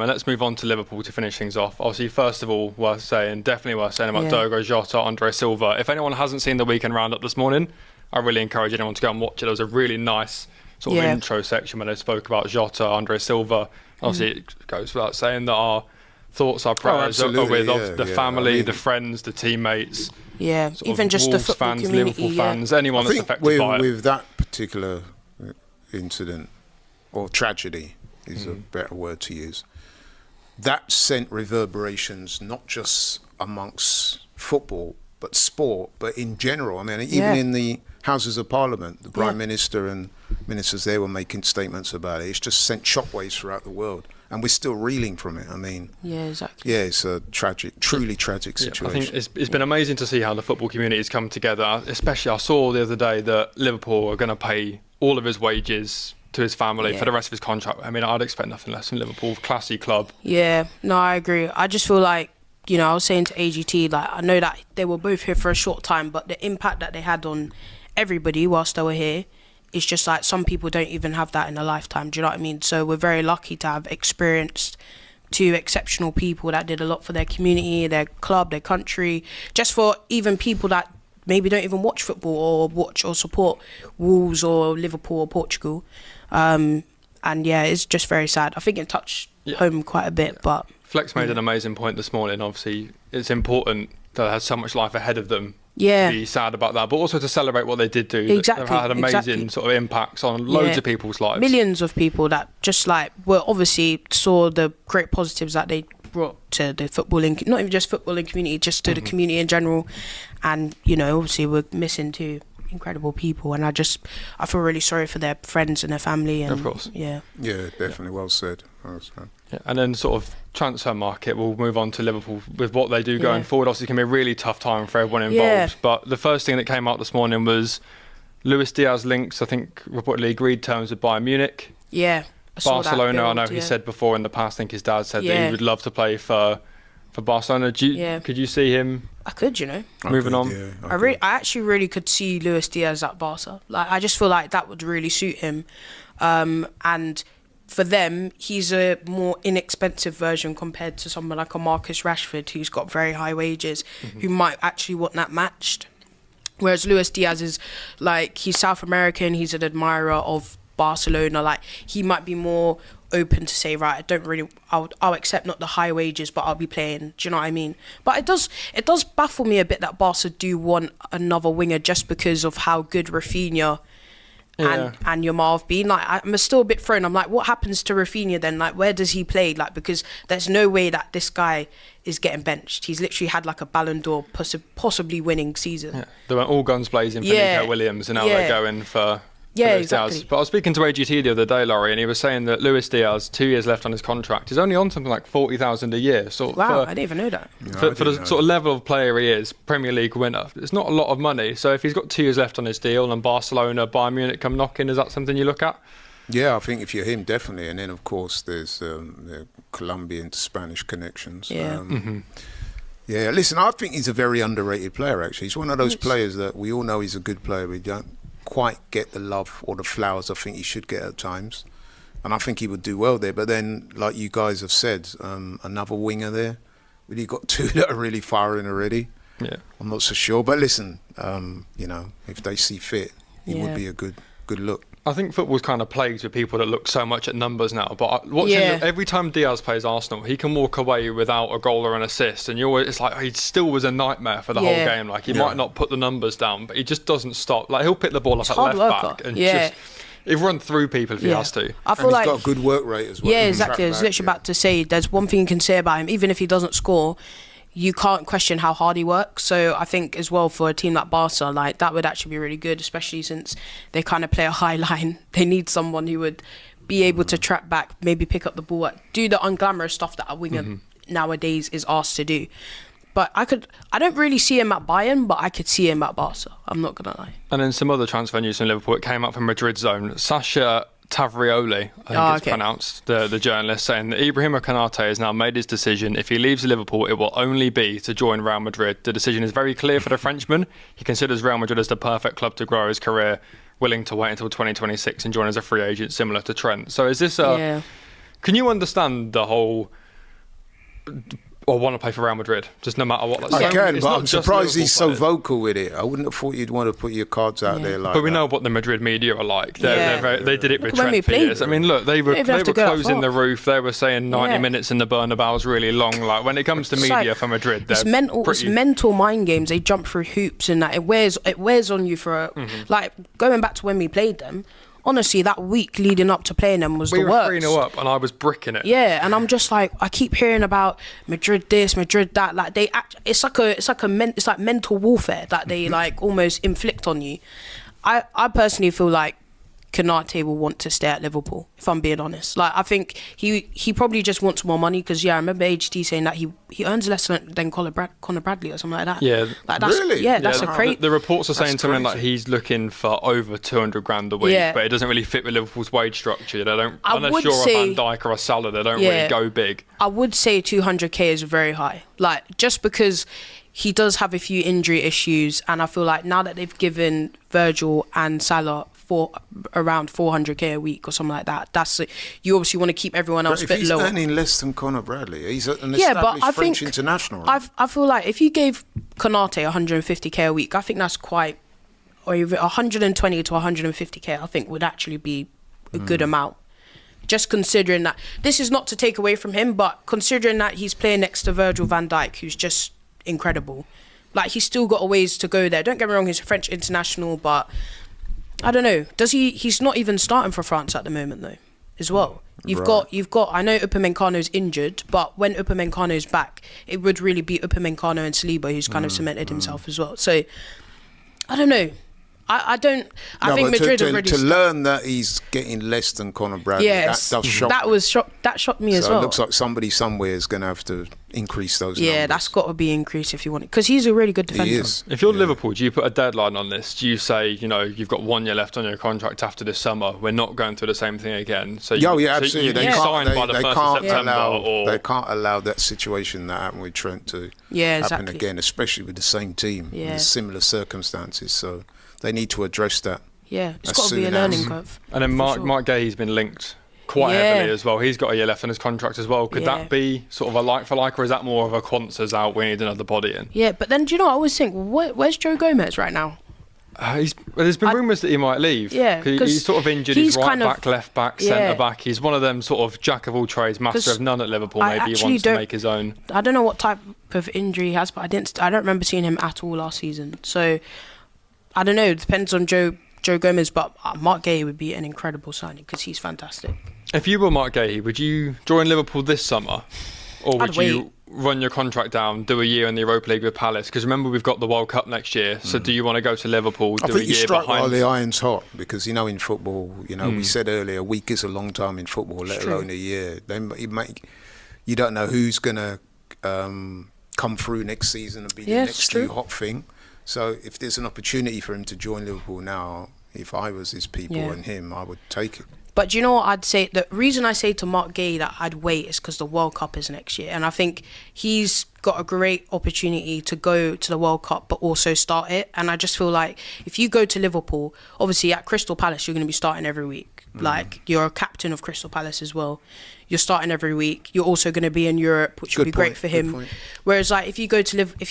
And let's move on to Liverpool to finish things off. Obviously, first of all, definitely worth saying about Diogo Jota, Andre Silva. If anyone hasn't seen the weekend roundup this morning, I really encourage anyone to go and watch it. There was a really nice sort of intro section when they spoke about Jota, Andre Silva. Obviously, it goes without saying that our thoughts, our prayers are with the family, the friends, the teammates. Yeah, even just Wolves the football fans, community. Liverpool fans, anyone that's affected by it. With that particular incident, or tragedy is a better word to use, that sent reverberations not just amongst football, but sport, but in general. I mean, even in the Houses of Parliament, the Prime Minister and ministers there were making statements about it. It's just sent shockwaves throughout the world. And we're still reeling from it. I mean, exactly. Yeah, it's a truly tragic situation. I think it's been amazing to see how the football community has come together. Especially, I saw the other day that Liverpool are going to pay all of his wages to his family for the rest of his contract. I mean, I'd expect nothing less from Liverpool, classy club. Yeah, no, I agree. I just feel like, I was saying to AGT, like, I know that they were both here for a short time, but the impact that they had on everybody whilst they were here, it's just like some people don't even have that in a lifetime. Do you know what I mean? So we're very lucky to have experienced two exceptional people that did a lot for their community, their club, their country, just for even people that maybe don't even watch football or watch or support Wolves or Liverpool or Portugal. And it's just very sad. I think it touched home quite a bit, but... Flex made an amazing point this morning. Obviously, it's important that they have so much life ahead of them. To be sad about that, but also to celebrate what they did do. Exactly. They've had amazing sort of impacts on loads of people's lives. Millions of people that just obviously saw the great positives that they brought to the footballing, not even just footballing community, just to the community in general. And, obviously we're missing two incredible people, and I feel really sorry for their friends and their family. And, of course. Yeah, definitely. Well said. And then sort of transfer market, we'll move on to Liverpool with what they do going forward. Obviously, it can be a really tough time for everyone involved. But the first thing that came out this morning was Luis Diaz links, I think, reportedly agreed terms with Bayern Munich. Yeah. Barcelona, I know he said before in the past, I think his dad said that he would love to play for Barcelona. Could you see him? I could, moving on. Yeah, I actually really could see Luis Diaz at Barca. Like, I just feel like that would really suit him. And for them, he's a more inexpensive version compared to someone like a Marcus Rashford, who's got very high wages, who might actually want that matched. Whereas Luis Diaz is like, he's South American, he's an admirer of Barcelona. Like, he might be more open to say, right, I'll accept not the high wages, but I'll be playing. Do you know what I mean? But it does baffle me a bit that Barca do want another winger just because of how good Rafinha and Yamal have been. Like, I'm still a bit thrown. I'm like, what happens to Rafinha then? Like, where does he play? Like, because there's no way that this guy is getting benched. He's literally had like a Ballon d'Or possibly winning season. Yeah. They went all guns blazing for Nico Williams, and now they're going for Luis Diaz. But I was speaking to AGT the other day, Laurie, and he was saying that Luis Diaz, 2 years left on his contract, he's only on something like 40,000 a year. So wow, I didn't even know that. For the sort of level of player he is, Premier League winner, it's not a lot of money. So if he's got 2 years left on his deal and Barcelona, Bayern Munich come knocking, is that something you look at? Yeah, I think if you're him, definitely. And then, of course, there's the Colombian to Spanish connections. Yeah. Yeah, listen, I think he's a very underrated player, actually. He's one of those players that we all know he's a good player. We don't quite get the love or the flowers I think he should get at times. And I think he would do well there. But then, like you guys have said, another winger there. Really got 2 that are really firing already. Yeah. I'm not so sure. But listen, if they see fit, he would be a good look. I think football's kind of plagued with people that look so much at numbers now. But watching every time Diaz plays Arsenal, he can walk away without a goal or an assist, and it's like he still was a nightmare for the whole game. Like, he might not put the numbers down, but he just doesn't stop. Like, he'll pick the ball up at left back and just he'll run through people if he has to. I feel and he's got a good work rate as well. Yeah, exactly. I was literally about to say, there's one thing you can say about him, even if he doesn't score, you can't question how hard he works. So I think as well for a team like Barca, like, that would actually be really good, especially since they kind of play a high line. They need someone who would be able to track back, maybe pick up the ball, do the unglamorous stuff that a winger nowadays is asked to do. But I don't really see him at Bayern, but I could see him at Barca. I'm not gonna lie. And then some other transfer news from Liverpool. It came up from Madrid zone. Sasha Tavrioli, I think it's pronounced, the journalist, saying that Ibrahima Konate has now made his decision. If he leaves Liverpool, it will only be to join Real Madrid. The decision is very clear for the Frenchman. He considers Real Madrid as the perfect club to grow his career, willing to wait until 2026 and join as a free agent, similar to Trent. So is this Can you understand the whole? Or want to play for Real Madrid, just no matter what. I can, but I'm surprised he's so players. vocal with it. I wouldn't have thought you'd want to put your cards out there like that. But we know what the Madrid media are like. They did it with when we Trent for years. played I mean, look, they were have to go that closing far. the roof. They were saying 90 minutes in the Bernabeu is really long. Like when it comes to media for Madrid, it's mental mind games. They jump through hoops and that it wears on you for like going back to when we played them. Honestly, that week leading up to playing them was the worst. We were 3-0 up and I was bricking it. Yeah, and I'm just like, I keep hearing about Madrid this, Madrid that. Like it's like mental warfare that they like almost inflict on you. I personally feel like Konate will want to stay at Liverpool, if I'm being honest. Like, I think he probably just wants more money because, I remember HT saying that he earns less than Conor Bradley or something like that. Yeah. Like, that's, Really? Yeah, that's a crazy... The reports are saying That's something like crazy. he's looking for over 200 grand a week, but it doesn't really fit with Liverpool's wage structure. They don't, unless you're a Van Dijk or a Salah, they don't really go big. I would say 200k is very high. Like, just because he does have a few injury issues, and I feel like now that they've given Virgil and Salah for around 400k a week or something like that, that's it. You obviously want to keep everyone else a But if bit he's lower. earning less than Conor Bradley, he's an established French international. Right? I feel like if you gave Konate 150k a week, I think that's quite, or even 120 to 150k, I think would actually be a good amount. Just considering that, this is not to take away from him, but considering that he's playing next to Virgil van Dijk, who's just incredible. Like, he's still got a ways to go there. Don't get me wrong, he's a French international, but I don't know. He's not even starting for France at the moment though, as well. You've got. I know Upamecano's injured, but when Upamecano's back, it would really be Upamecano and Saliba who's kind of cemented himself as well. So I don't know. I think Madrid have already to learn that he's getting less than Conor Bradley. Yes, that does shock. That shocked me as well. It looks like somebody somewhere is going to have to increase those. Yeah, numbers. that's got to be increased if you want it, because he's a really good defender. He is. If you're Liverpool, do you put a deadline on this? Do you say, you've got 1 year left on your contract after this summer, we're not going through the same thing again? So absolutely. They sign by the 1st of September. They can't allow that situation that happened with Trent to happen again, especially with the same team in similar circumstances. So they need to address that. Yeah, it's got to be a learning curve. And then Mark Gay's been linked quite heavily as well. He's got a year left on his contract as well. Could that be sort of a like for like, or is that more of a Quanzer's out, we need another body in? Yeah, but then do you know what I always think? Where's Joe Gomez right now? There's been rumours that he might leave. Yeah, he's sort of injured. He's right back, left back, centre back. He's one of them sort of jack of all trades, master of none at Liverpool. Maybe he wants to make his own. I don't know what type of injury he has, but I don't remember seeing him at all last season. So I don't know. It depends on Joe Gomez, but Mark Gay would be an incredible signing because he's fantastic. If you were Mark Gay, would you join Liverpool this summer, or would you run your contract down, do a year in the Europa League with Palace? Because remember, we've got the World Cup next year. So do you want to go to Liverpool, do a year behind? I think you strike while the iron's hot, because in football, we said earlier, a week is a long time in football, let alone a year. You don't know who's going to come through next season and be the next new hot thing. So if there's an opportunity for him to join Liverpool now, if I was his people and him, I would take it. But do you know what I'd say? The reason I say to Mark Gay that I'd wait is because the World Cup is next year. And I think he's got a great opportunity to go to the World Cup, but also start it. And I just feel like if you go to Liverpool, obviously at Crystal Palace, you're going to be starting every week. Like, you're a captain of Crystal Palace as well. You're starting every week. You're also going to be in Europe, which would be great for him. Whereas, like, if he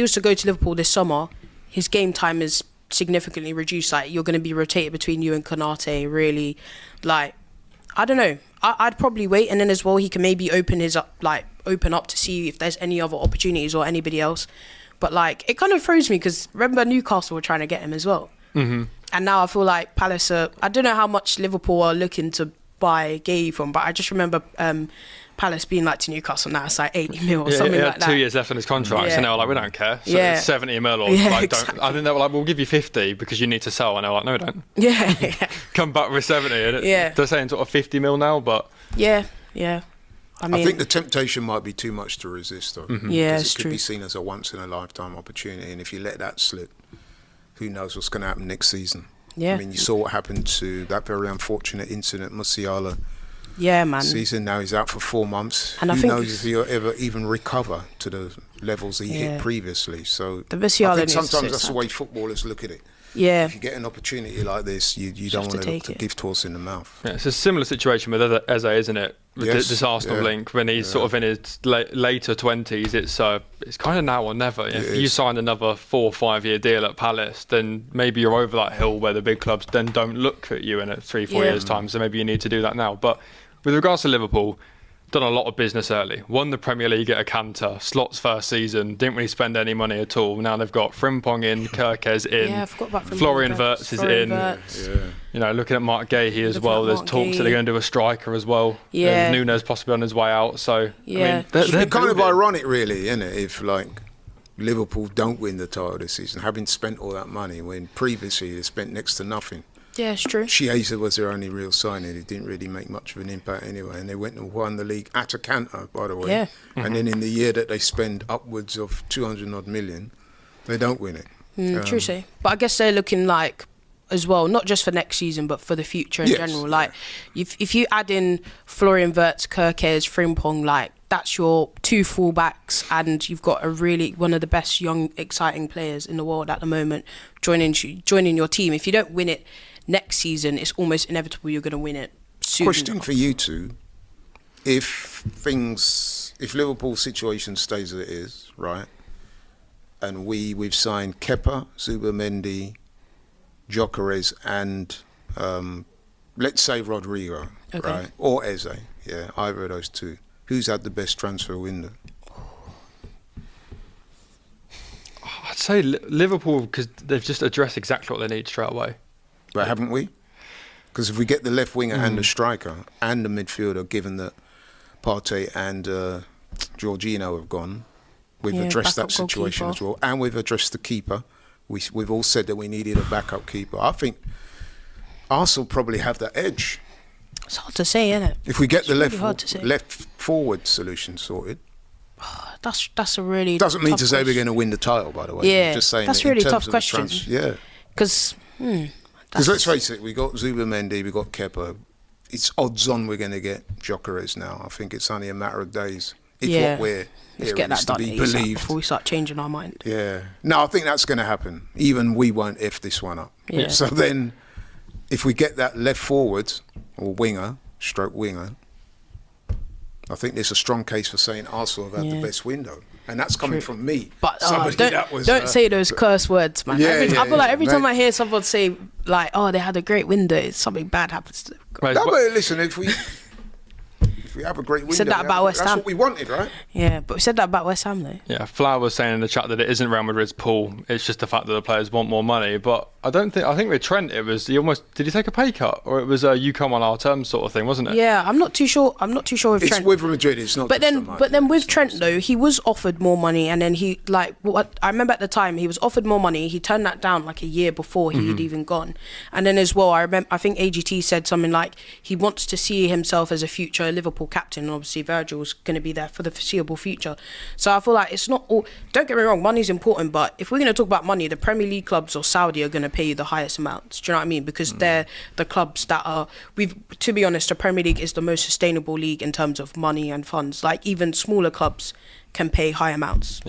was to go to Liverpool this summer, his game time is significantly reduced. Like, you're going to be rotated between you and Konate, really. Like, I don't know. I'd probably wait, and then as well he can maybe open up to see if there's any other opportunities or anybody else. But like, it kind of throws me because remember Newcastle were trying to get him as well, and now I feel like Palace are. I don't know how much Liverpool are looking to buy Gay from, but I just remember Palace being like to Newcastle now it's like 80 mil or something like that. 2 years left on his contract, and they were like, we don't care. So it's 70 mil or exactly. I think they were like, we'll give you 50 because you need to sell, and they were like, no, we don't. Yeah. Come back with 70, and they're saying sort of 50 mil now, but yeah. I think the temptation might be too much to resist, though. Yeah, it's true. It could be seen as a once-in-a-lifetime opportunity, and if you let that slip, who knows what's going to happen next season. Yeah. I mean, you saw what happened to that very unfortunate incident, Musiala. Yeah, man. Season now he's out for 4 months. And who knows if he'll ever even recover to the levels he hit previously. So I think sometimes that's the way footballers look at it. Yeah. If you get an opportunity like this, you don't want to look the gift horse in the mouth. Yeah, it's a similar situation with Eze, isn't it? with Yes, this Arsenal link, when he's sort of in his later 20s, it's kind of now or never. If you sign another 4 or 5 year deal at Palace, then maybe you're over that hill where the big clubs then don't look at you in 3-4 years' time. So maybe you need to do that now. But with regards to Liverpool, done a lot of business early. Won the Premier League at a canter. Slot's first season, didn't really spend any money at all. Now they've got Frimpong in, Kirkes in, I forgot about Florian Wirtz is in. You know, looking at Mark Gahey as well. There's talks that they're going to do a striker as well. Yeah. Nunes possibly on his way out. So Yeah. I mean, It's kind of ironic, really, isn't it? If like Liverpool don't win the title this season, having spent all that money when previously they spent next to nothing. Yeah, it's true. Chiesa was their only real signing. He didn't really make much of an impact anyway. And they went and won the league at a canter, by the way. Yeah. And then in the year that they spend upwards of 200 odd million, they don't win it. True say. But I guess they're looking like, as well, not just for next season, but for the future in general. Like, if you add in Florian Wirtz, Kirkes, Frimpong, like, that's your 2 fullbacks, and you've got one of the best young, exciting players in the world at the moment joining your team. If you don't win it next season, it's almost inevitable you're going to win it soon. Question for you two: if Liverpool's situation stays as it is, right, and we've signed Kepa, Zubimendi, Gyökeres, and let's say Rodrigo, right, or Eze, either of those two. Who's had the best transfer window? I'd say Liverpool, because they've just addressed exactly what they need straight away. But haven't we? Because if we get the left winger and the striker and the midfielder, given that Partey and Jorginho have gone, we've addressed that situation as well. And we've addressed the keeper. We've all said that we needed a backup keeper. I think Arsenal probably have that edge. It's hard to say, isn't it? If we get the really left forward solution sorted. That's a really doesn't mean tough to say question. we're going to win the title, by the way. Yeah, just saying that's that really in terms tough of question. Because let's face it, we got Zubimendi, we got Kepa. It's odds on we're going to get Gyökeres now. I think it's only a matter of days. If what we're let's get that to done be ASAP believed before we start changing our mind. Yeah. No, I think that's going to happen. Even we won't F this one up. Yeah. So then, if we get that left forward or winger, I think there's a strong case for saying Arsenal have had the best window. And that's coming from me. But don't say those curse words, man. I feel like every time I hear someone say, like, oh, they had a great window, something bad happens to them. No, but listen, if we have a great window, said that about West Ham. That's what we wanted, right? Yeah, but we said that about West Ham, though. Yeah, Flower was saying in the chat that it isn't Real Madrid's pool. It's just the fact that the players want more money. But I think with Trent, it was did he take a pay cut, or it was you come on our terms sort of thing, wasn't it? Yeah, I'm not too sure with It's Trent. with Madrid, it's not. But then with Trent though, he was offered more money, and then I remember at the time he was offered more money. He turned that down like a year before he'd even gone. And then as well, I think AGT said something like he wants to see himself as a future Liverpool captain, and obviously Virgil's going to be there for the foreseeable future. So I feel like it's not all. Don't get me wrong, money's important, but if we're going to talk about money, the Premier League clubs or Saudi are going to pay you the highest amounts. Do you know what I mean? Because they're the clubs that are. To be honest, the Premier League is the most sustainable league in terms of money and funds. Like even smaller clubs can pay high amounts. Yeah.